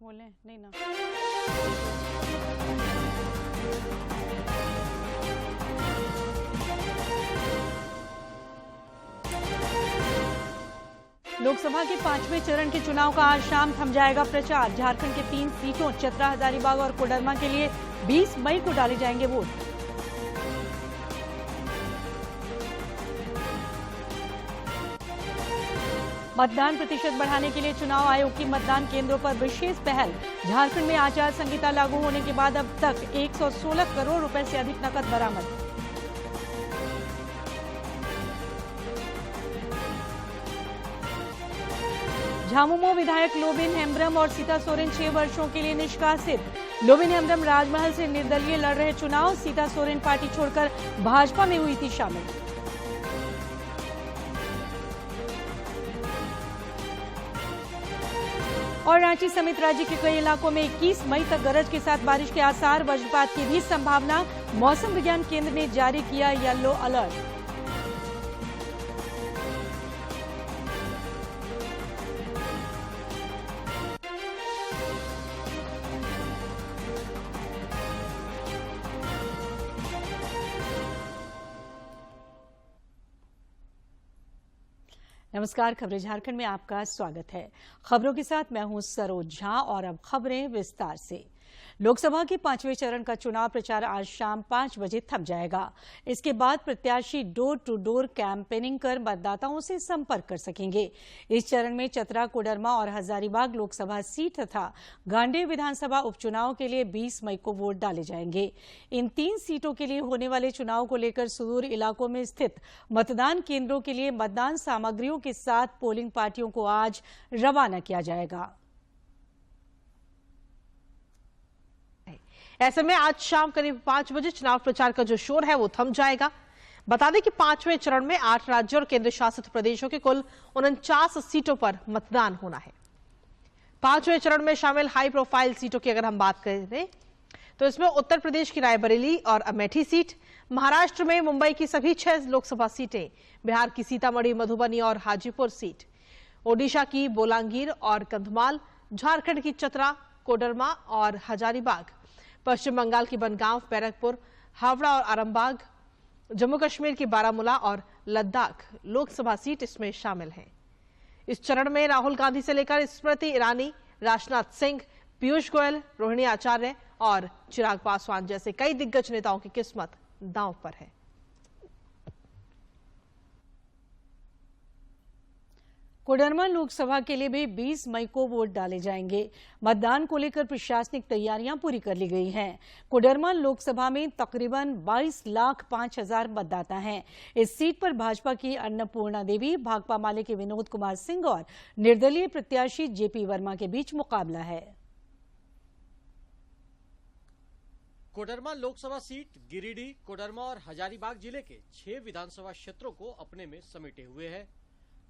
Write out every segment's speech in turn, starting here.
बोले नहीं ना। लोकसभा के 5वें चरण के चुनाव का आज शाम थम जाएगा प्रचार। झारखंड के 3 सीटों चतरा, हजारीबाग और कोडरमा के लिए 20 मई को डाले जाएंगे वोट। मतदान प्रतिशत बढ़ाने के लिए चुनाव आयोग की मतदान केंद्रों पर विशेष पहल। झारखंड में आचार संहिता लागू होने के बाद अब तक 116 करोड़ रुपए से अधिक नकद बरामद। झामुमो विधायक लोबिन हेम्ब्रम और सीता सोरेन 6 वर्षों के लिए निष्कासित। लोबिन हेम्ब्रम राजमहल से निर्दलीय लड़ रहे चुनाव। सीता सोरेन पार्टी छोड़कर भाजपा में हुई थी शामिल। और रांची समेत राज्य के कई इलाकों में 21 मई तक गरज के साथ बारिश के आसार, वज्रपात की भी संभावना। मौसम विज्ञान केंद्र ने जारी किया येलो अलर्ट। नमस्कार, खबरें झारखंड में आपका स्वागत है। खबरों के साथ मैं हूं सरोज झा और अब खबरें विस्तार से। लोकसभा के 5वें चरण का चुनाव प्रचार आज शाम 5 बजे थम जाएगा। इसके बाद प्रत्याशी डोर टू डोर कैंपेनिंग कर मतदाताओं से संपर्क कर सकेंगे। इस चरण में चतरा, कोडरमा और हजारीबाग लोकसभा सीट तथा गांडेय विधानसभा उपचुनाव के लिए 20 मई को वोट डाले जाएंगे। इन 3 सीटों के लिए होने वाले चुनाव को लेकर सुदूर इलाकों में स्थित मतदान केंद्रों के लिए मतदान सामग्रियों के साथ पोलिंग पार्टियों को आज रवाना किया जाएगा। ऐसे में आज शाम करीब 5 बजे चुनाव प्रचार का जो शोर है वो थम जाएगा। बता दें कि 5वें चरण में 8 राज्यों और केंद्र शासित प्रदेशों के कुल 49 सीटों पर मतदान होना है। 5वें चरण में शामिल हाई प्रोफाइल सीटों की अगर हम बात करें तो इसमें उत्तर प्रदेश की रायबरेली और अमेठी सीट, महाराष्ट्र में मुंबई की सभी 6 लोकसभा सीटें, बिहार की सीतामढ़ी, मधुबनी और हाजीपुर सीट, ओडिशा की बोलांगीर और कंधमाल, झारखंड की चतरा, कोडरमा और हजारीबाग, पश्चिम बंगाल की बनगांव, बैरकपुर, हावड़ा और आरामबाग, जम्मू कश्मीर की बारामूला और लद्दाख लोकसभा सीट इसमें शामिल हैं। इस चरण में राहुल गांधी से लेकर स्मृति ईरानी, राजनाथ सिंह, पीयूष गोयल, रोहिणी आचार्य और चिराग पासवान जैसे कई दिग्गज नेताओं की किस्मत दांव पर है। कोडरमा लोकसभा के लिए भी 20 मई को वोट डाले जाएंगे। मतदान को लेकर प्रशासनिक तैयारियां पूरी कर ली गई हैं। कोडरमा लोकसभा में तकरीबन 22,05,000 मतदाता हैं। इस सीट पर भाजपा की अन्नपूर्णा देवी, भाकपा माले के विनोद कुमार सिंह और निर्दलीय प्रत्याशी जेपी वर्मा के बीच मुकाबला है। कोडरमा लोकसभा सीट गिरिडीह, कोडरमा और हजारीबाग जिले के 6 विधानसभा क्षेत्रों को अपने में समेटे हुए है।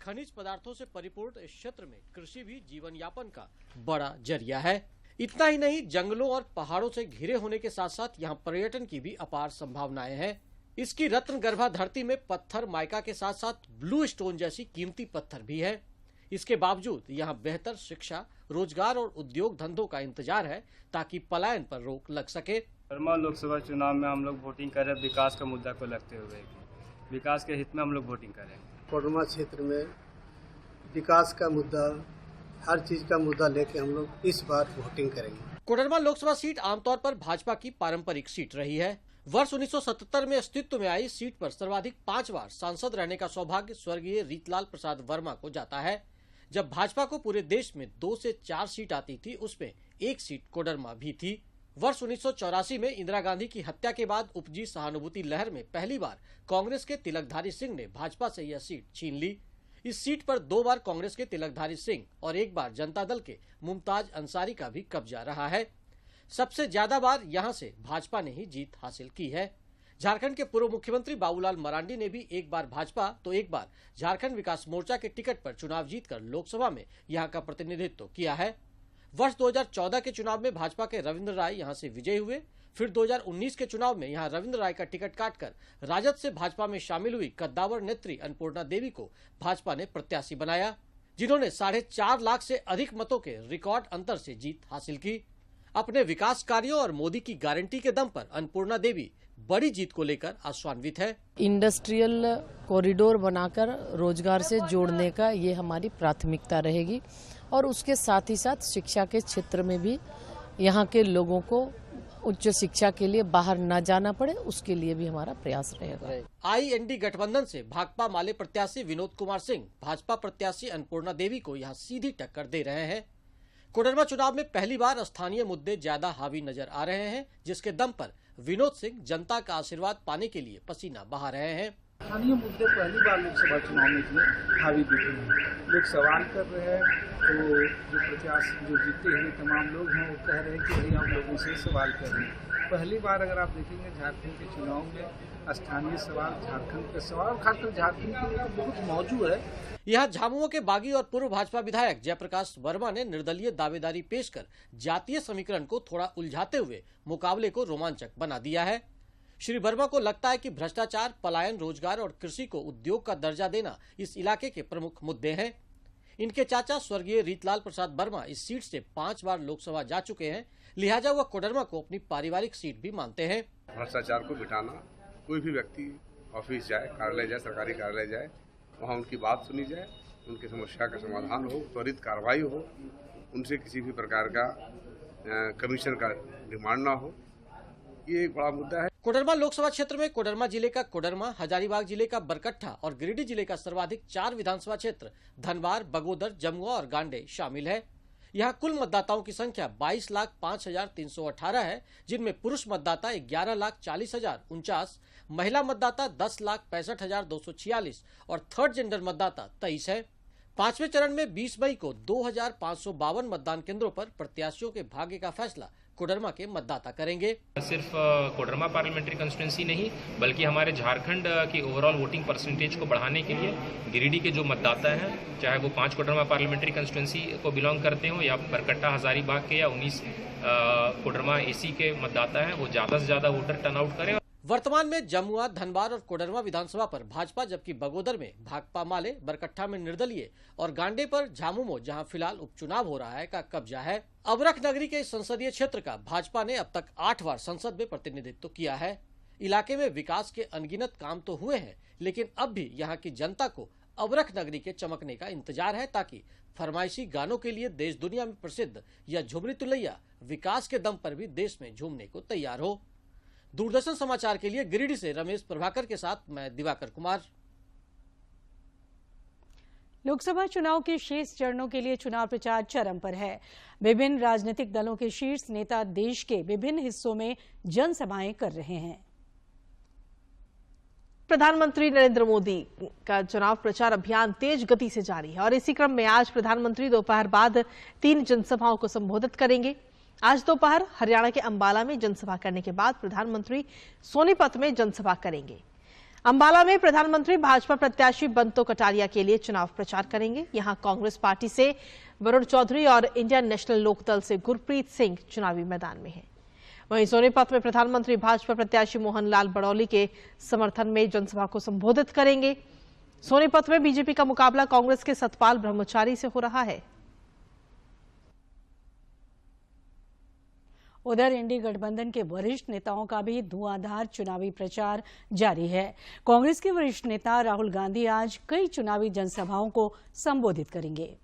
खनिज पदार्थों से परिपूर्ण इस क्षेत्र में कृषि भी जीवन यापन का बड़ा जरिया है। इतना ही नहीं, जंगलों और पहाड़ों से घिरे होने के साथ साथ यहाँ पर्यटन की भी अपार संभावनाएं हैं। इसकी रत्न गर्भा धरती में पत्थर माइका के साथ साथ ब्लू स्टोन जैसी कीमती पत्थर भी है। इसके बावजूद यहाँ बेहतर शिक्षा, रोजगार और उद्योग धंधों का इंतजार है ताकि पलायन पर रोक लग सके। कोडरमा लोकसभा चुनाव में हम लोग वोटिंग कर रहे हैं विकास का मुद्दा को लगते हुए, विकास के हित में हम लोग वोटिंग कर रहे हैं। कोडरमा क्षेत्र में विकास का मुद्दा, हर चीज का मुद्दा लेके हम लोग इस बार वोटिंग करेंगे। कोडरमा लोकसभा सीट आमतौर पर भाजपा की पारंपरिक सीट रही है। वर्ष 1977 में अस्तित्व में आई सीट पर सर्वाधिक 5 बार सांसद रहने का सौभाग्य स्वर्गीय रीतलाल प्रसाद वर्मा को जाता है। जब भाजपा को पूरे देश में 2 से 4 सीट आती थी, उसमें 1 सीट कोडरमा भी थी। वर्ष 1984 में इंदिरा गांधी की हत्या के बाद उपजी सहानुभूति लहर में पहली बार कांग्रेस के तिलकधारी सिंह ने भाजपा से यह सीट छीन ली। इस सीट पर 2 बार कांग्रेस के तिलकधारी सिंह और 1 बार जनता दल के मुमताज अंसारी का भी कब्जा रहा है। सबसे ज्यादा बार यहां से भाजपा ने ही जीत हासिल की है। झारखंड के पूर्व मुख्यमंत्री बाबूलाल मरांडी ने भी 1 बार भाजपा तो 1 बार झारखंड विकास मोर्चा के टिकट पर चुनाव जीतकर लोकसभा में यहां का प्रतिनिधित्व किया है। वर्ष 2014 के चुनाव में भाजपा के रविंद्र राय यहां से विजयी हुए। फिर 2019 के चुनाव में यहां रविंद्र राय का टिकट काटकर राजद से भाजपा में शामिल हुई कद्दावर नेत्री अन्नपूर्णा देवी को भाजपा ने प्रत्याशी बनाया। जिन्होंने 4.5 लाख से अधिक मतों के रिकॉर्ड अंतर से जीत हासिल की। अपने विकास कार्यों और मोदी की गारंटी के दम पर अन्नपूर्णा देवी बड़ी जीत को लेकर आश्वान्वित है। इंडस्ट्रियल कॉरिडोर बनाकर रोजगार से जोड़ने का ये हमारी प्राथमिकता रहेगी और उसके साथ ही साथ शिक्षा के क्षेत्र में भी यहाँ के लोगों को उच्च शिक्षा के लिए बाहर न जाना पड़े, उसके लिए भी हमारा प्रयास रहेगा। IND गठबंधन से भाकपा माले प्रत्याशी विनोद कुमार सिंह भाजपा प्रत्याशी अन्नपूर्णा देवी को यहाँ सीधी टक्कर दे रहे हैं। कोडरमा चुनाव में पहली बार स्थानीय मुद्दे ज्यादा हावी नजर आ रहे हैं, जिसके दम पर विनोद सिंह जनता का आशीर्वाद पाने के लिए पसीना बहा रहे हैं। स्थानीय मुद्दे पहली बार लोकसभा चुनाव में इतने हावी दिख रहे हैं। लोग सवाल कर रहे हैं, तो जो प्रत्याशी जो जीते हुए तमाम लोग हैं वो कह रहे हैं कि भाई हम लोगों से सवाल कर रहे हैं। पहली बार अगर आप देखेंगे झारखंड के चुनाव में स्थानीय सवाल, झारखंड के सवाल, खासकर झारखंड के लिए बहुत मौजूद है। यहाँ झामुमो के बागी और पूर्व भाजपा विधायक जयप्रकाश वर्मा ने निर्दलीय दावेदारी पेश कर जातीय समीकरण को थोड़ा उलझाते हुए मुकाबले को रोमांचक बना दिया है। श्री वर्मा को लगता है कि भ्रष्टाचार, पलायन, रोजगार और कृषि को उद्योग का दर्जा देना इस इलाके के प्रमुख मुद्दे हैं। इनके चाचा स्वर्गीय रीतलाल प्रसाद वर्मा इस सीट से 5 बार लोकसभा जा चुके हैं, लिहाजा वह कोडरमा को अपनी पारिवारिक सीट भी मानते हैं। भ्रष्टाचार को मिटाना, कोई भी व्यक्ति ऑफिस जाए, कार्यालय जाए, सरकारी कार्यालय जाए, वहाँ उनकी बात सुनी जाए, उनकी समस्या का समाधान हो, त्वरित कार्रवाई हो, उनसे किसी भी प्रकार का कमीशन का डिमांड ना हो, ये एक बड़ा मुद्दा है। कोडरमा लोकसभा क्षेत्र में कोडरमा जिले का कोडरमा, हजारीबाग जिले का बरकट्ठा और गिरिडीह जिले का सर्वाधिक 4 विधानसभा क्षेत्र धनबार, बगोदर, जमुआ और गांडे शामिल है। यहाँ कुल मतदाताओं की संख्या 22,05,318 है, जिनमें पुरुष मतदाता 11,40,049, महिला मतदाता 10,65,246 और थर्ड जेंडर मतदाता 23 है। 5वें चरण में 20 मई को 2,552 मतदान केंद्रों पर प्रत्याशियों के भाग्य का फैसला कोडरमा के मतदाता करेंगे। सिर्फ कोडरमा पार्लियामेंट्री कंस्टिट्यूंसी नहीं, बल्कि हमारे झारखंड की ओवरऑल वोटिंग परसेंटेज को बढ़ाने के लिए गिरिडीह के जो मतदाता हैं, चाहे वो 5 कोडरमा पार्लियामेंट्री कंस्टिट्यूंसी को बिलोंग करते हो या बरकट्टा, हजारीबाग के या 19 कोडरमा AC के मतदाता हैं, वो ज्यादा से ज्यादा वोटर टर्नआउट करें। वर्तमान में जमुआ, धनबार और कोडरमा विधानसभा पर भाजपा, जबकि बगोदर में भाकपा माले, बरकट्ठा में निर्दलीय और गांडे पर झामुमो, जहां फिलहाल उपचुनाव हो रहा है, का कब्जा है। अबरख नगरी के इस संसदीय क्षेत्र का भाजपा ने अब तक 8 बार संसद में प्रतिनिधित्व किया है। इलाके में विकास के अनगिनत काम तो हुए हैं, लेकिन अब भी यहाँ की जनता को अबरख नगरी के चमकने का इंतजार है, ताकि फरमाइशी गानों के लिए देश दुनिया में प्रसिद्ध या झुमरी तुलैया विकास के दम पर भी देश में झूमने को तैयार हो। दूरदर्शन समाचार के लिए गिरिडीह से रमेश प्रभाकर के साथ मैं दिवाकर कुमार। लोकसभा चुनाव के शेष चरणों के लिए चुनाव प्रचार चरम पर है। विभिन्न राजनीतिक दलों के शीर्ष नेता देश के विभिन्न हिस्सों में जनसभाएं कर रहे हैं। प्रधानमंत्री नरेंद्र मोदी का चुनाव प्रचार अभियान तेज गति से जारी है और इसी क्रम में आज प्रधानमंत्री दोपहर बाद 3 जनसभाओं को संबोधित करेंगे। आज दोपहर हरियाणा के अंबाला में जनसभा करने के बाद प्रधानमंत्री सोनीपत में जनसभा करेंगे। अंबाला में प्रधानमंत्री भाजपा प्रत्याशी बंतो कटारिया के लिए चुनाव प्रचार करेंगे। यहां कांग्रेस पार्टी से वरुण चौधरी और इंडियन नेशनल लोकदल से गुरप्रीत सिंह चुनावी मैदान में हैं। वहीं सोनीपत में प्रधानमंत्री भाजपा प्रत्याशी मोहन लाल बड़ौली के समर्थन में जनसभा को संबोधित करेंगे। सोनीपत में बीजेपी का मुकाबला कांग्रेस के सतपाल ब्रह्मचारी से हो रहा है। उधर इंडी गठबंधन के वरिष्ठ नेताओं का भी धुआंधार चुनावी प्रचार जारी है। कांग्रेस के वरिष्ठ नेता राहुल गांधी आज कई चुनावी जनसभाओं को संबोधित करेंगे।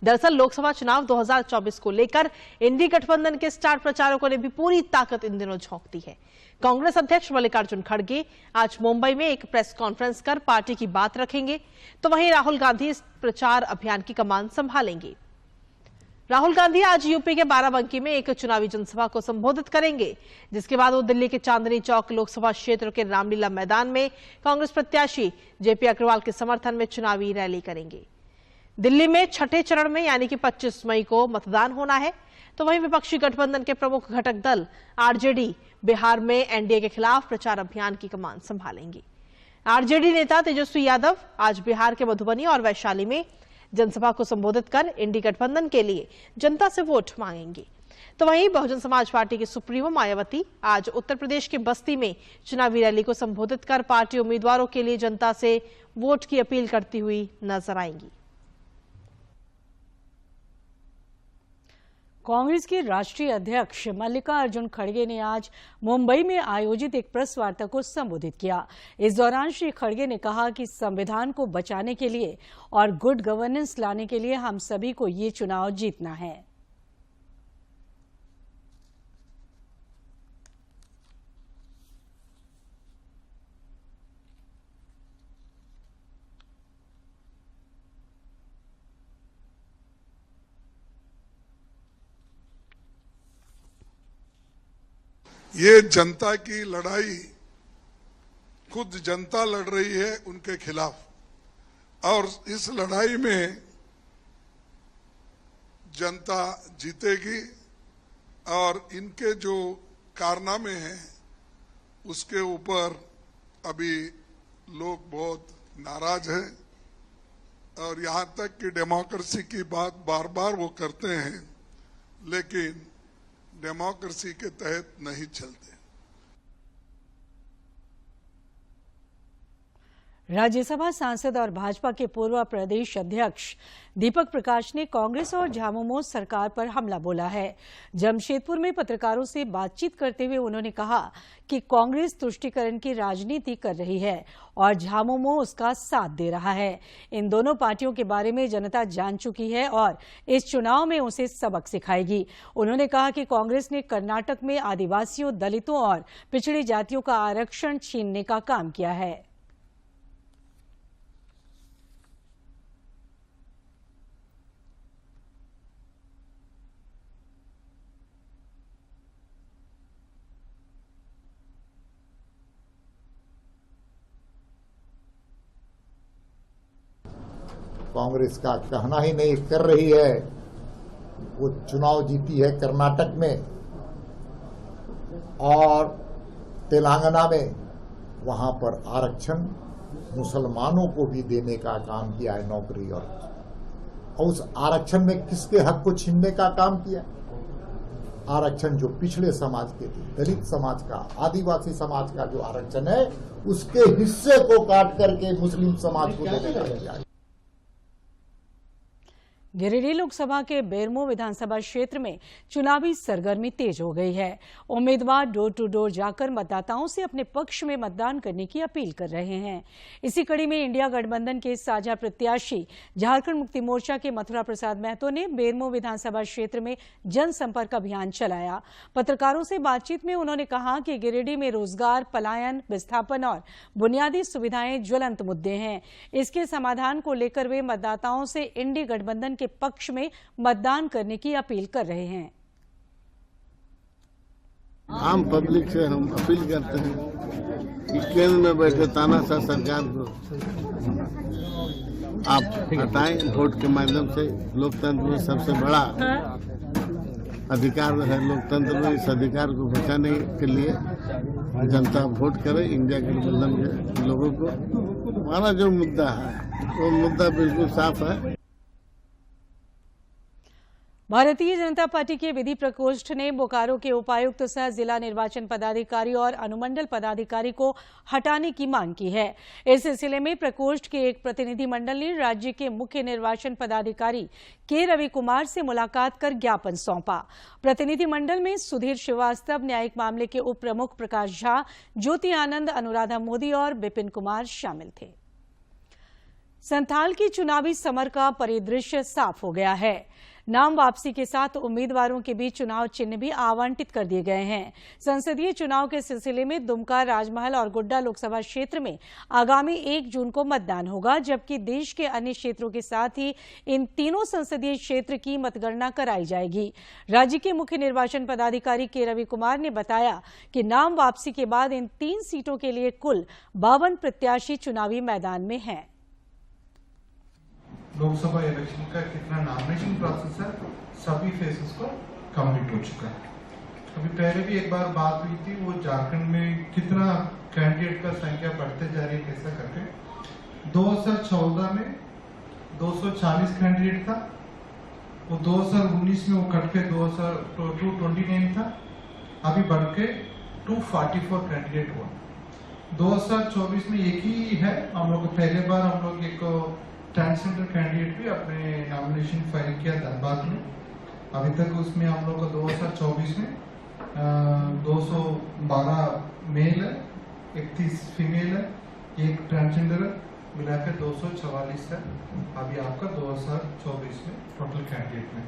दरअसल लोकसभा चुनाव 2024 को लेकर इंडी गठबंधन के स्टार प्रचारकों ने भी पूरी ताकत इन दिनों झोंक दी है। कांग्रेस अध्यक्ष मल्लिकार्जुन खड़गे आज मुंबई में एक प्रेस कॉन्फ्रेंस कर पार्टी की बात रखेंगे, तो वहीं राहुल गांधी इस प्रचार अभियान की कमान संभालेंगे। राहुल गांधी आज यूपी के बाराबंकी में एक चुनावी जनसभा को संबोधित करेंगे, जिसके बाद वो दिल्ली के चांदनी चौक लोकसभा क्षेत्र के रामलीला मैदान में कांग्रेस प्रत्याशी जेपी अग्रवाल के समर्थन में चुनावी रैली करेंगे। दिल्ली में छठे चरण में यानी कि 25 मई को मतदान होना है, तो वहीं विपक्षी गठबंधन के प्रमुख घटक दल आरजेडी बिहार में एनडीए के खिलाफ प्रचार अभियान की कमान संभालेंगे। आरजेडी नेता तेजस्वी यादव आज बिहार के मधुबनी और वैशाली में जनसभा को संबोधित कर इंडी गठबंधन के लिए जनता से वोट मांगेंगे। तो वहीं बहुजन समाज पार्टी की सुप्रीमो मायावती आज उत्तर प्रदेश के बस्ती में चुनावी रैली को संबोधित कर पार्टी उम्मीदवारों के लिए जनता से वोट की अपील करती हुई नजर आएंगी। कांग्रेस के राष्ट्रीय अध्यक्ष मल्लिकार्जुन खड़गे ने आज मुंबई में आयोजित एक प्रेस वार्ता को संबोधित किया। इस दौरान श्री खड़गे ने कहा कि संविधान को बचाने के लिए और गुड गवर्नेंस लाने के लिए हम सभी को ये चुनाव जीतना है। ये जनता की लड़ाई खुद जनता लड़ रही है उनके खिलाफ, और इस लड़ाई में जनता जीतेगी और इनके जो कारनामे हैं उसके ऊपर अभी लोग बहुत नाराज हैं और यहां तक कि डेमोक्रेसी की बात बार बार वो करते हैं, लेकिन डेमोक्रेसी के तहत नहीं चलते। राज्यसभा सांसद और भाजपा के पूर्व प्रदेश अध्यक्ष दीपक प्रकाश ने कांग्रेस और झामुमो सरकार पर हमला बोला है। जमशेदपुर में पत्रकारों से बातचीत करते हुए उन्होंने कहा कि कांग्रेस तुष्टीकरण की राजनीति कर रही है और झामुमो उसका साथ दे रहा है। इन दोनों पार्टियों के बारे में जनता जान चुकी है और इस चुनाव में उसे सबक सिखाएगी। उन्होंने कहा कि कांग्रेस ने कर्नाटक में आदिवासियों, दलितों और पिछड़ी जातियों का आरक्षण छीनने का काम किया है। कांग्रेस का कहना ही नहीं कर रही है। वो चुनाव जीती है कर्नाटक में और तेलंगाना में, वहां पर आरक्षण मुसलमानों को भी देने का काम किया है, नौकरी, और उस आरक्षण में किसके हक को छीनने का काम किया? आरक्षण जो पिछड़े समाज के थे, दलित समाज का, आदिवासी समाज का जो आरक्षण है उसके हिस्से को काट करके मुस्लिम समाज को देने का किया। गिरिडीह लोकसभा के बेरमो विधानसभा क्षेत्र में चुनावी सरगर्मी तेज हो गई है। उम्मीदवार डोर टू डोर जाकर मतदाताओं से अपने पक्ष में मतदान करने की अपील कर रहे हैं। इसी कड़ी में इंडिया गठबंधन के साझा प्रत्याशी झारखंड मुक्ति मोर्चा के मथुरा प्रसाद महतो ने बेरमो विधानसभा क्षेत्र में जनसंपर्क अभियान चलाया। पत्रकारों से बातचीत में उन्होंने कहा कि गिरिडीह में रोजगार, पलायन, विस्थापन और बुनियादी सुविधाएं ज्वलंत मुद्दे हैं। इसके समाधान को लेकर वे मतदाताओं से इंडिया गठबंधन के पक्ष में मतदान करने की अपील कर रहे हैं। आम पब्लिक से हम अपील करते हैं कि केंद्र में बैठे तानाशाह सरकार को आप हटाएं। वोट के माध्यम से लोकतंत्र में सबसे बड़ा अधिकार है लोकतंत्र में। इस अधिकार को बचाने के लिए जनता वोट करे इंडिया गठबंधन के लोगों को। हमारा जो मुद्दा है वो मुद्दा बिल्कुल साफ है। भारतीय जनता पार्टी के विधि प्रकोष्ठ ने बोकारो के उपायुक्त सह जिला निर्वाचन पदाधिकारी और अनुमंडल पदाधिकारी को हटाने की मांग की है। इस सिलसिले में प्रकोष्ठ के एक प्रतिनिधि मंडल ने राज्य के मुख्य निर्वाचन पदाधिकारी के रवि कुमार से मुलाकात कर ज्ञापन सौंपा। प्रतिनिधि मंडल में सुधीर श्रीवास्तव, न्यायिक मामले के उप प्रमुख प्रकाश झा, ज्योति आनंद, अनुराधा मोदी और विपिन कुमार शामिल थे। संथाल की चुनावी समर का परिदृश्य साफ हो गया है। नाम वापसी के साथ उम्मीदवारों के बीच चुनाव चिन्ह भी आवंटित कर दिए गए हैं। संसदीय चुनाव के सिलसिले में दुमका, राजमहल और गोड्डा लोकसभा क्षेत्र में आगामी 1 जून को मतदान होगा, जबकि देश के अन्य क्षेत्रों के साथ ही इन तीनों संसदीय क्षेत्र की मतगणना कराई जाएगी। राज्य के मुख्य निर्वाचन पदाधिकारी के रवि कुमार ने बताया कि नाम वापसी के बाद इन 3 सीटों के लिए कुल 52 प्रत्याशी चुनावी मैदान में हैं। लोकसभा इलेक्शन का कितना नॉमिनेशन प्रोसेस है, सभी फेसेस को कंप्लीट हो चुका है। अभी पहले भी एक बार बात हुई थी, वो झारखंड में कितना कैंडिडेट का संख्या बढ़ते जा रही है कैसा करके। 2014 में 240 कैंडिडेट था, वो 2019 में वो कट के 229 था, अभी बढ़ के 244 कैंडिडेट हुआ। 2024 में एक ही है, हम लोग पहले बार हम लोग एक ट्रांसजेंडर कैंडिडेट भी अपने नॉमिनेशन फाइल किया धनबाद में। अभी तक उसमें हम लोग 2024 में 212 मेल है, 31 फीमेल है, एक ट्रांसजेंडर है, मिलाकर 244 है अभी आपका 2024 में टोटल कैंडिडेट में।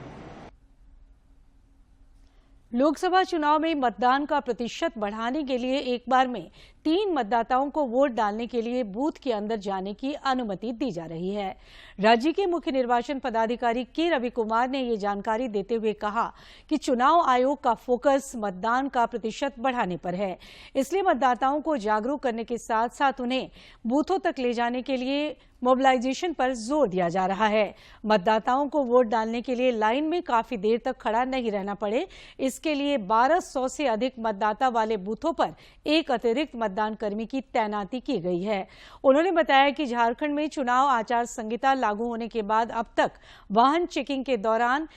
लोकसभा चुनाव में मतदान का प्रतिशत बढ़ाने के लिए एक बार में 3 मतदाताओं को वोट डालने के लिए बूथ के अंदर जाने की अनुमति दी जा रही है। राज्य के मुख्य निर्वाचन पदाधिकारी के रवि कुमार ने ये जानकारी देते हुए कहा कि चुनाव आयोग का फोकस मतदान का प्रतिशत बढ़ाने पर है, इसलिए मतदाताओं को जागरूक करने के साथ साथ उन्हें बूथों तक ले जाने के लिए मोबिलाइजेशन पर जोर दिया जा रहा है। मतदाताओं को वोट डालने के लिए लाइन में काफी देर तक खड़ा नहीं रहना पड़े, इसके लिए 1200 से अधिक मतदाता वाले बूथों पर एक अतिरिक्त मतदान कर्मी की तैनाती की गई है। उन्होंने बताया कि झारखंड में चुनाव आचार संहिता लागू होने के बाद अब तक वाहन चेकिंग के दौरान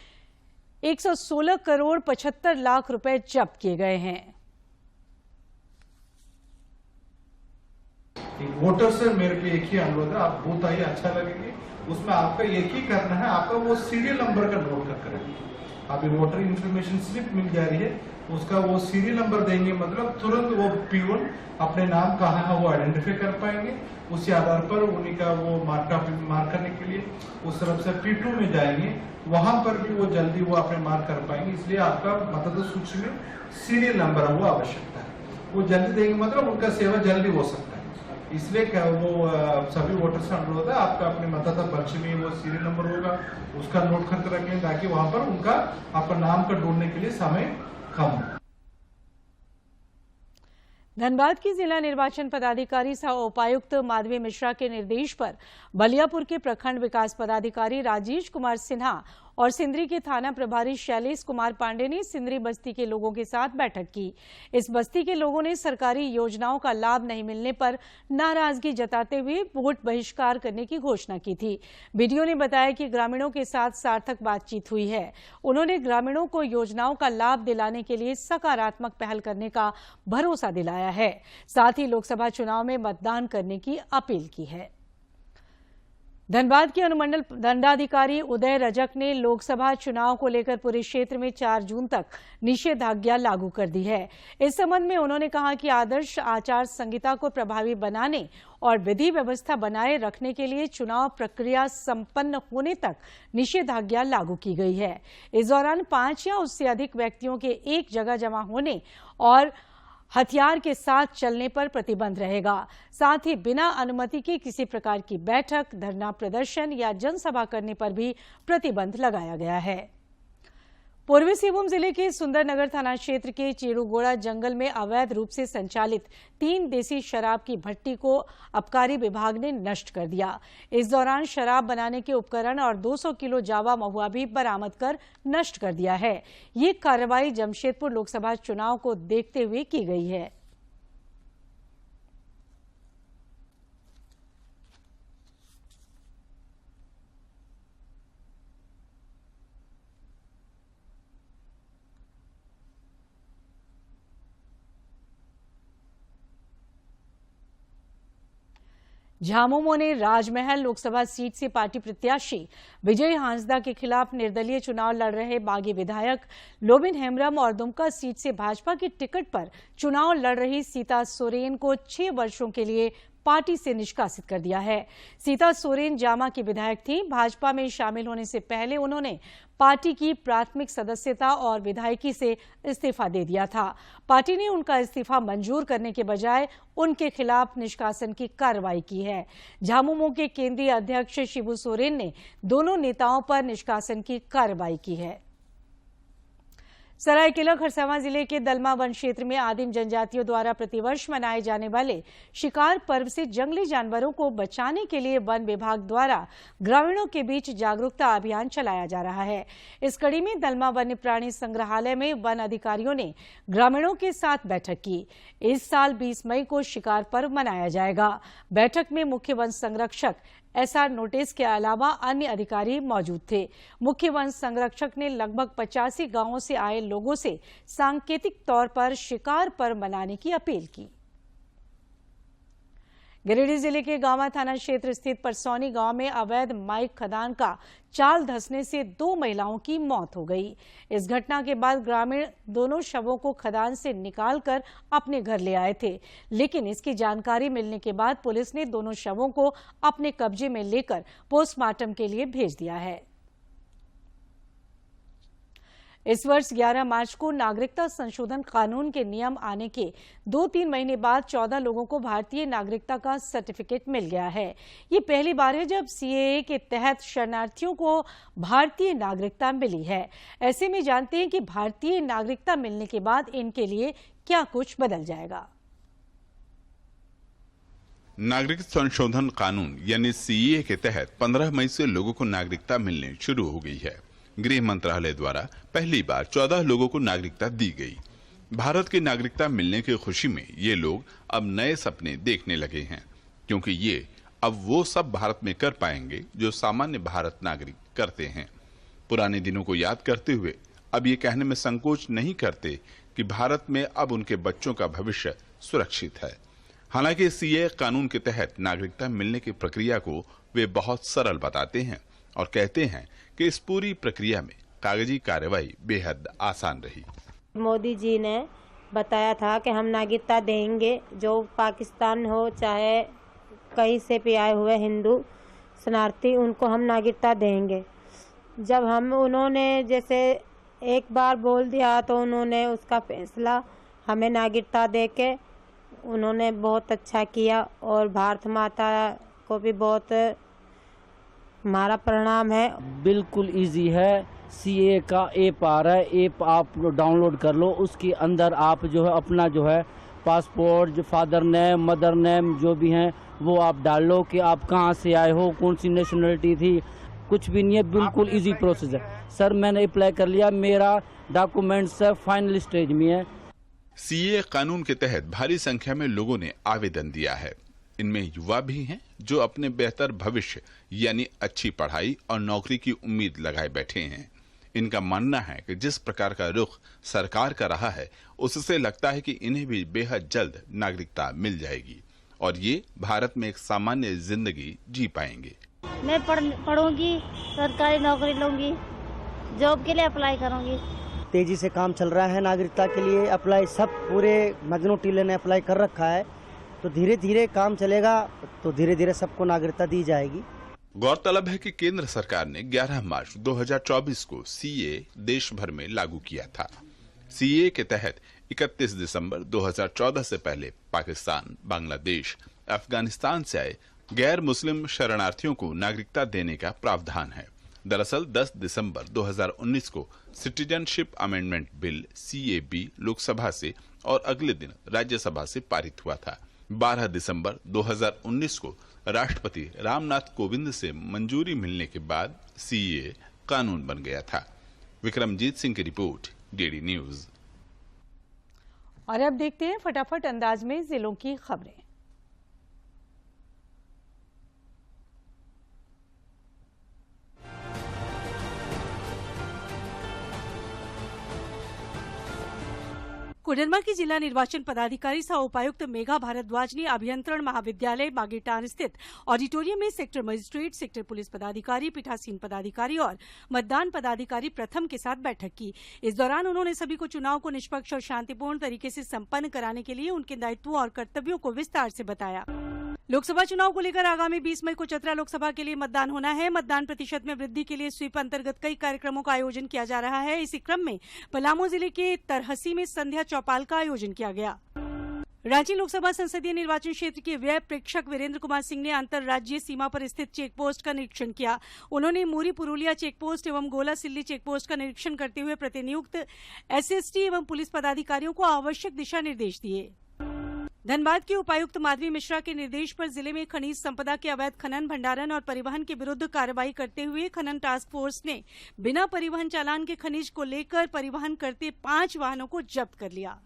116 करोड़ 75 लाख रुपए जब्त किए गए हैं। वोटर से मेरे को एक ही अनुरोध है, आप बूथ आइए, अच्छा लगेगी। उसमें आपका एक ही करना है, आपका वो सीरियल नंबर का नोट कर करें। अभी वोटर इन्फॉर्मेशन स्लिप मिल जा रही है, उसका वो सीरियल नंबर देंगे, मतलब तुरंत वो P1 अपने नाम कहाँ है वो आइडेंटिफाई कर पाएंगे। उसी आधार पर उन्हीं का वो मार्क करने के लिए उस तरफ से P2 में जाएंगे, वहां पर भी वो जल्दी वो अपने मार्क कर पाएंगे। इसलिए आपका मतदाता सूची में सीरियल नंबर है वो आवश्यकता है, वो जल्दी देंगे, मतलब उनका सेवा जल्दी हो सकता है। इसलिए क्या वो सभी वोटर से अनुरोध है, आपका अपने मतदाता पर्ची में वो सीरियल नंबर होगा, उसका नोट करके रखें ताकि वहां पर उनका आपका नाम का ढूंढने के लिए समय कम हो। धनबाद की जिला निर्वाचन पदाधिकारी सह उपायुक्त माधवी मिश्रा के निर्देश पर बलियापुर के प्रखंड विकास पदाधिकारी राजेश कुमार सिन्हा और सिंदरी के थाना प्रभारी शैलेश कुमार पांडे ने सिंदरी बस्ती के लोगों के साथ बैठक की। इस बस्ती के लोगों ने सरकारी योजनाओं का लाभ नहीं मिलने पर नाराजगी जताते हुए वोट बहिष्कार करने की घोषणा की थी। बीडीओ ने बताया कि ग्रामीणों के साथ सार्थक बातचीत हुई है। उन्होंने ग्रामीणों को योजनाओं का लाभ दिलाने के लिए सकारात्मक पहल करने का भरोसा दिलाया है, साथ ही लोकसभा चुनाव में मतदान करने की अपील की है। धनबाद के अनुमंडल दंडाधिकारी उदय रजक ने लोकसभा चुनाव को लेकर पूरे क्षेत्र में 4 जून तक निषेधाज्ञा लागू कर दी है। इस संबंध में उन्होंने कहा कि आदर्श आचार संहिता को प्रभावी बनाने और विधि व्यवस्था बनाए रखने के लिए चुनाव प्रक्रिया संपन्न होने तक निषेधाज्ञा लागू की गई है। इस दौरान 5 या उससे अधिक व्यक्तियों के एक जगह जमा होने और हथियार के साथ चलने पर प्रतिबंध रहेगा। साथ ही बिना अनुमति के किसी प्रकार की बैठक, धरना प्रदर्शन या जनसभा करने पर भी प्रतिबंध लगाया गया है। पूर्वी सिंहभूम जिले के सुंदरनगर थाना क्षेत्र के चेरूगोड़ा जंगल में अवैध रूप से संचालित 3 देसी शराब की भट्टी को आबकारी विभाग ने नष्ट कर दिया। इस दौरान शराब बनाने के उपकरण और 200 किलो जावा महुआ भी बरामद कर नष्ट कर दिया है। ये कार्रवाई जमशेदपुर लोकसभा चुनाव को देखते हुए की गई है। झामुमो ने राजमहल लोकसभा सीट से पार्टी प्रत्याशी विजय हांसदा के खिलाफ निर्दलीय चुनाव लड़ रहे बागी विधायक लोबिन हेम्ब्रम और दुमका सीट से भाजपा की टिकट पर चुनाव लड़ रही सीता सोरेन को 6 वर्षों के लिए पार्टी से निष्कासित कर दिया है। सीता सोरेन जामा की विधायक थी। भाजपा में शामिल होने से पहले उन्होंने पार्टी की प्राथमिक सदस्यता और विधायकी से इस्तीफा दे दिया था। पार्टी ने उनका इस्तीफा मंजूर करने के बजाय उनके खिलाफ निष्कासन की कार्रवाई की है। झामुमो के केंद्रीय अध्यक्ष शिबू सोरेन ने दोनों नेताओं पर निष्कासन की कार्रवाई की है। सरायकेला खरसावां जिले के दलमा वन क्षेत्र में आदिम जनजातियों द्वारा प्रतिवर्ष मनाए जाने वाले शिकार पर्व से जंगली जानवरों को बचाने के लिए वन विभाग द्वारा ग्रामीणों के बीच जागरूकता अभियान चलाया जा रहा है। इस कड़ी में दलमा वन्य प्राणी संग्रहालय में वन अधिकारियों ने ग्रामीणों के साथ बैठक की। इस साल 20 मई को शिकार पर्व मनाया जाएगा। बैठक में मुख्य वन संरक्षक एसआर नोटिस के अलावा अन्य अधिकारी मौजूद थे। मुख्य वन संरक्षक ने लगभग 85 गांवों से आए लोगों से सांकेतिक तौर पर शिकार पर मनाने की अपील की। गिरिडीह जिले के गांवा थाना क्षेत्र स्थित परसौनी गांव में अवैध माइक खदान का चाल धंसने से 2 महिलाओं की मौत हो गई। इस घटना के बाद ग्रामीण दोनों शवों को खदान से निकालकर अपने घर ले आए थे, लेकिन इसकी जानकारी मिलने के बाद पुलिस ने दोनों शवों को अपने कब्जे में लेकर पोस्टमार्टम के लिए भेज दिया है। इस वर्ष 11 मार्च को नागरिकता संशोधन कानून के नियम आने के 2-3 महीने बाद 14 लोगों को भारतीय नागरिकता का सर्टिफिकेट मिल गया है। ये पहली बार है जब सीएए के तहत शरणार्थियों को भारतीय नागरिकता मिली है। ऐसे में जानते हैं कि भारतीय नागरिकता मिलने के बाद इनके लिए क्या कुछ बदल जाएगा। नागरिकता संशोधन कानून यानी सीएए के तहत 15 मई से लोगों को नागरिकता मिलने शुरू हो गई है। गृह मंत्रालय द्वारा पहली बार 14 लोगों को नागरिकता दी गई। भारत की नागरिकता मिलने की खुशी में ये लोग अब नए सपने देखने लगे हैं, क्योंकि ये अब वो सब भारत में कर पाएंगे जो सामान्य भारत नागरिक करते हैं। पुराने दिनों को याद करते हुए अब ये कहने में संकोच नहीं करते कि भारत में अब उनके बच्चों का भविष्य सुरक्षित है। हालांकि सीएए कानून के तहत नागरिकता मिलने की प्रक्रिया को वे बहुत सरल बताते हैं और कहते हैं कि इस पूरी प्रक्रिया में कागजी कार्रवाई बेहद आसान रही। मोदी जी ने बताया था कि हम नागरिकता देंगे, जो पाकिस्तान हो चाहे कहीं से भी आए हुए हिंदू शरणार्थी, उनको हम नागरिकता देंगे। जब उन्होंने जैसे एक बार बोल दिया तो उन्होंने उसका फैसला हमें नागरिकता देके उन्होंने बहुत अच्छा किया और भारत माता को भी बहुत हमारा प्रणाम है। बिल्कुल इजी है। सीए का ऐप आ रहा है, ऐप आप डाउनलोड कर लो। उसके अंदर आप जो है अपना जो है पासपोर्ट, जो फादर नेम, मदर नेम जो भी हैं वो आप डाल लो कि आप कहाँ से आए हो, कौन सी नेशनलिटी थी, कुछ भी नहीं है। बिल्कुल इजी प्रोसेस है। सर मैंने अप्लाई कर लिया, मेरा डॉक्यूमेंट्स फाइनल स्टेज में है। सीए कानून के तहत भारी संख्या में लोगों ने आवेदन दिया है। इनमें युवा भी हैं जो अपने बेहतर भविष्य यानी अच्छी पढ़ाई और नौकरी की उम्मीद लगाए बैठे हैं। इनका मानना है कि जिस प्रकार का रुख सरकार का रहा है उससे लगता है कि इन्हें भी बेहद जल्द नागरिकता मिल जाएगी और ये भारत में एक सामान्य जिंदगी जी पाएंगे। मैं पढ़ूंगी, सरकारी नौकरी लूंगी, जॉब के लिए अप्लाई करूंगी। तेजी से काम चल रहा है नागरिकता के लिए। अप्लाई सब पूरे मजनू टीले ने अप्लाई कर रखा है, तो धीरे धीरे काम चलेगा तो धीरे धीरे सबको नागरिकता दी जाएगी। गौरतलब है कि केंद्र सरकार ने 11 मार्च 2024 को सीए देश भर में लागू किया था। सीए के तहत 31 दिसंबर 2014 से पहले पाकिस्तान, बांग्लादेश, अफगानिस्तान से आए गैर मुस्लिम शरणार्थियों को नागरिकता देने का प्रावधान है। दरअसल 10 दिसंबर 2019 को citizenship amendment bill CAB Lok Sabha से और अगले दिन राज्यसभा से पारित हुआ था। 12 दिसंबर 2019 को राष्ट्रपति रामनाथ कोविंद से मंजूरी मिलने के बाद सीए कानून बन गया था। विक्रमजीत सिंह की रिपोर्ट, डीडी न्यूज। और अब देखते हैं फटाफट अंदाज में जिलों की खबरें। कोडरमा की जिला निर्वाचन पदाधिकारी सह उपायुक्त मेघा भारद्वाज ने अभियंत्रण महाविद्यालय बागेटान स्थित ऑडिटोरियम में सेक्टर मजिस्ट्रेट, सेक्टर पुलिस पदाधिकारी, पीठासीन पदाधिकारी और मतदान पदाधिकारी प्रथम के साथ बैठक की। इस दौरान उन्होंने सभी को चुनाव को निष्पक्ष और शांतिपूर्ण तरीके से संपन्न कराने के लिए उनके दायित्वों और कर्तव्यों को विस्तार से बताया। लोकसभा चुनाव को लेकर आगामी 20 मई को चतरा लोकसभा के लिए मतदान होना है। मतदान प्रतिशत में वृद्धि के लिए स्वीप अंतर्गत कई कार्यक्रमों का आयोजन किया जा रहा है। इसी क्रम में पलामू जिले के तरहसी में संध्या चौपाल का आयोजन किया गया। रांची लोकसभा संसदीय निर्वाचन क्षेत्र के व्यय प्रेक्षक वीरेंद्र कुमार सिंह ने अंतर राज्यीय सीमा पर स्थित चेक पोस्ट का निरीक्षण किया। उन्होंने मूरी पुरुलिया चेक पोस्ट एवं गोला सिल्ली चेक पोस्ट का निरीक्षण करते हुए प्रतिनियुक्त एसएसटी एवं पुलिस पदाधिकारियों को आवश्यक दिशा निर्देश दिए। धनबाद के उपायुक्त माधवी मिश्रा के निर्देश पर जिले में खनिज संपदा के अवैध खनन, भंडारण और परिवहन के विरुद्ध कार्रवाई करते हुए खनन टास्क फोर्स ने बिना परिवहन चालान के खनिज को लेकर परिवहन करते 5 वाहनों को जब्त कर लिया।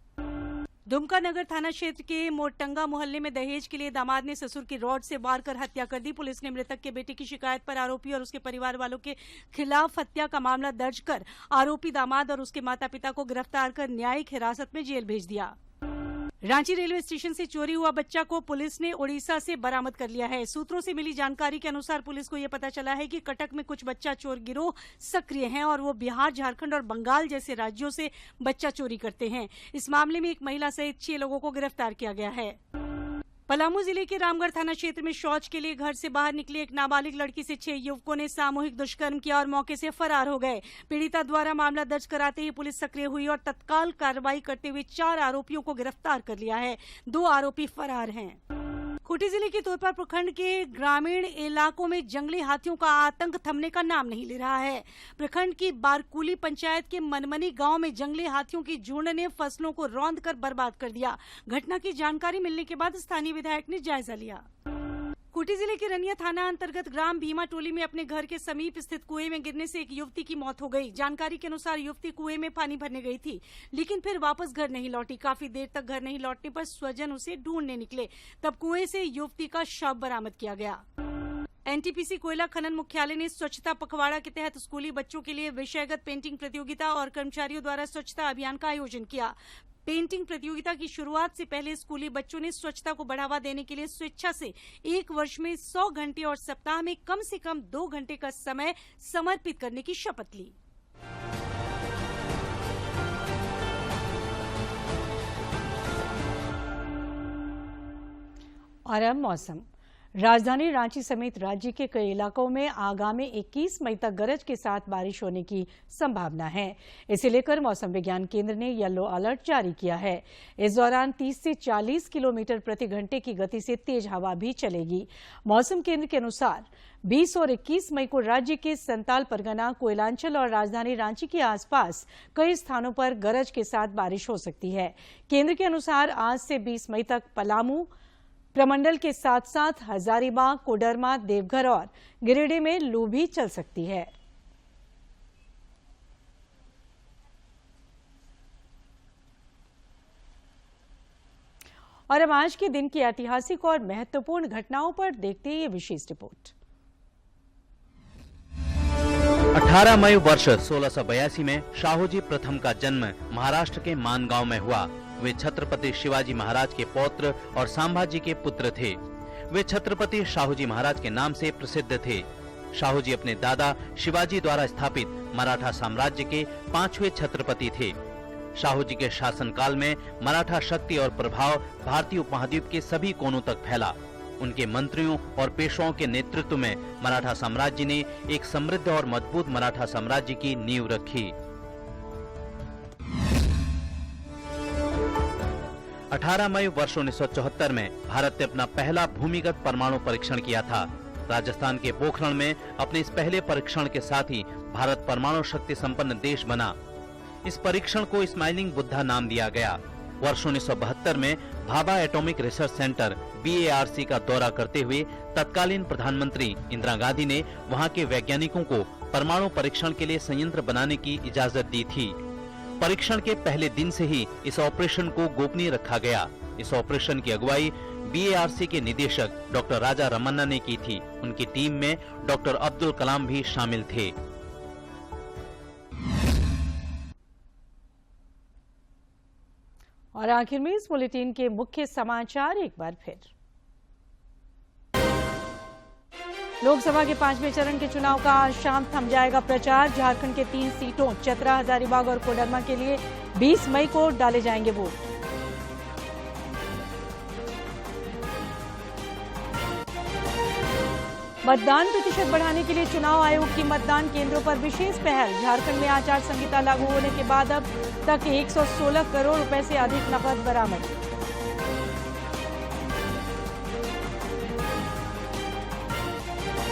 दुमका नगर थाना क्षेत्र के मोरटंगा मोहल्ले में दहेज के लिए दामाद ने ससुर की रॉड से वार कर हत्या कर दी। पुलिस ने मृतक के बेटे की शिकायत पर आरोपी और उसके परिवार वालों के खिलाफ हत्या का मामला दर्ज कर आरोपी दामाद और उसके माता पिता को गिरफ्तार कर न्यायिक हिरासत में जेल भेज दिया। रांची रेलवे स्टेशन से चोरी हुआ बच्चा को पुलिस ने उड़ीसा से बरामद कर लिया है। सूत्रों से मिली जानकारी के अनुसार पुलिस को यह पता चला है कि कटक में कुछ बच्चा चोर गिरोह सक्रिय हैं और वो बिहार, झारखंड और बंगाल जैसे राज्यों से बच्चा चोरी करते हैं। इस मामले में एक महिला सहित 6 लोगों को गिरफ्तार किया गया है। पलामू जिले के रामगढ़ थाना क्षेत्र में शौच के लिए घर से बाहर निकले एक नाबालिग लड़की से 6 युवकों ने सामूहिक दुष्कर्म किया और मौके से फरार हो गए। पीड़िता द्वारा मामला दर्ज कराते ही पुलिस सक्रिय हुई और तत्काल कार्रवाई करते हुए 4 आरोपियों को गिरफ्तार कर लिया है। 2 आरोपी फरार हैं। खूंटी जिले के तोरपा प्रखंड के ग्रामीण इलाकों में जंगली हाथियों का आतंक थमने का नाम नहीं ले रहा है। प्रखंड की बारकुली पंचायत के मनमनी गांव में जंगली हाथियों की झुंड ने फसलों को रौंद कर बर्बाद कर दिया। घटना की जानकारी मिलने के बाद स्थानीय विधायक ने जायजा लिया। खूंटी जिले के रनिया थाना अंतर्गत ग्राम भीमा टोली में अपने घर के समीप स्थित कुएं में गिरने से एक युवती की मौत हो गई। जानकारी के अनुसार युवती कुएं में पानी भरने गई थी, लेकिन फिर वापस घर नहीं लौटी। काफी देर तक घर नहीं लौटने पर स्वजन उसे ढूंढने निकले, तब कुएं से युवती का शव बरामद किया गया। एनटीपीसी कोयला खनन मुख्यालय ने स्वच्छता पखवाड़ा के तहत स्कूली बच्चों के लिए विषयगत पेंटिंग प्रतियोगिता और कर्मचारियों द्वारा स्वच्छता अभियान का आयोजन किया। पेंटिंग प्रतियोगिता की शुरुआत से पहले स्कूली बच्चों ने स्वच्छता को बढ़ावा देने के लिए स्वेच्छा से 1 वर्ष में 100 घंटे और सप्ताह में कम से कम 2 घंटे का समय समर्पित करने की शपथ ली। और अब मौसम। राजधानी रांची समेत राज्य के कई इलाकों में आगामी 21 मई तक गरज के साथ बारिश होने की संभावना है। इसे लेकर मौसम विज्ञान केंद्र ने येलो अलर्ट जारी किया है। इस दौरान 30 से 40 किलोमीटर प्रति घंटे की गति से तेज हवा भी चलेगी। मौसम केंद्र के अनुसार 20 और 21 मई को राज्य के संताल परगना, कोयलांचल और राजधानी रांची के आसपास कई स्थानों पर गरज के साथ बारिश हो सकती है। केंद्र के अनुसार आज से 20 मई तक पलामू प्रमंडल के साथ साथ हजारीबाग, कोडरमा, देवघर और गिरिडीह में लू भी चल सकती है। और अब आज के दिन की ऐतिहासिक और महत्वपूर्ण घटनाओं पर देखते हैं ये विशेष रिपोर्ट। 18 मई वर्ष 1682 में शाहूजी प्रथम का जन्म महाराष्ट्र के मानगांव में हुआ। वे छत्रपति शिवाजी महाराज के पौत्र और संभाजी के पुत्र थे। वे छत्रपति शाहूजी महाराज के नाम से प्रसिद्ध थे। शाहूजी अपने दादा शिवाजी द्वारा स्थापित मराठा साम्राज्य के 5वें छत्रपति थे। शाहूजी के शासनकाल में मराठा शक्ति और प्रभाव भारतीय उपमहाद्वीप के सभी कोनों तक फैला। उनके मंत्रियों और पेशवाओं के नेतृत्व में मराठा साम्राज्य ने एक समृद्ध और मजबूत मराठा साम्राज्य की नींव रखी। 18 मई वर्ष 1974 में भारत ने अपना पहला भूमिगत परमाणु परीक्षण किया था। राजस्थान के पोखरण में अपने इस पहले परीक्षण के साथ ही भारत परमाणु शक्ति संपन्न देश बना। इस परीक्षण को स्माइलिंग बुद्धा नाम दिया गया। वर्ष 1972 में Bhabha atomic research centre BARC का दौरा करते हुए तत्कालीन प्रधानमंत्री इंदिरा गांधी ने वहां के वैज्ञानिकों को परमाणु परीक्षण के लिए संयंत्र बनाने की इजाजत दी थी। परीक्षण के पहले दिन से ही इस ऑपरेशन को गोपनीय रखा गया। इस ऑपरेशन की अगुवाई BARC के निदेशक डॉक्टर राजा रमन्ना ने की थी। उनकी टीम में डॉक्टर अब्दुल कलाम भी शामिल थे। और आखिर में इस बुलेटिन के मुख्य समाचार एक बार फिर। लोकसभा के 5वें चरण के चुनाव का आज शाम थम जाएगा प्रचार। झारखंड के 3 सीटों चतरा, हजारीबाग और कोडरमा के लिए 20 मई को डाले जाएंगे वोट। मतदान प्रतिशत बढ़ाने के लिए चुनाव आयोग की मतदान केंद्रों पर विशेष पहल। झारखंड में आचार संहिता लागू होने के बाद अब तक 116 करोड़ रुपए से अधिक नकद बरामद।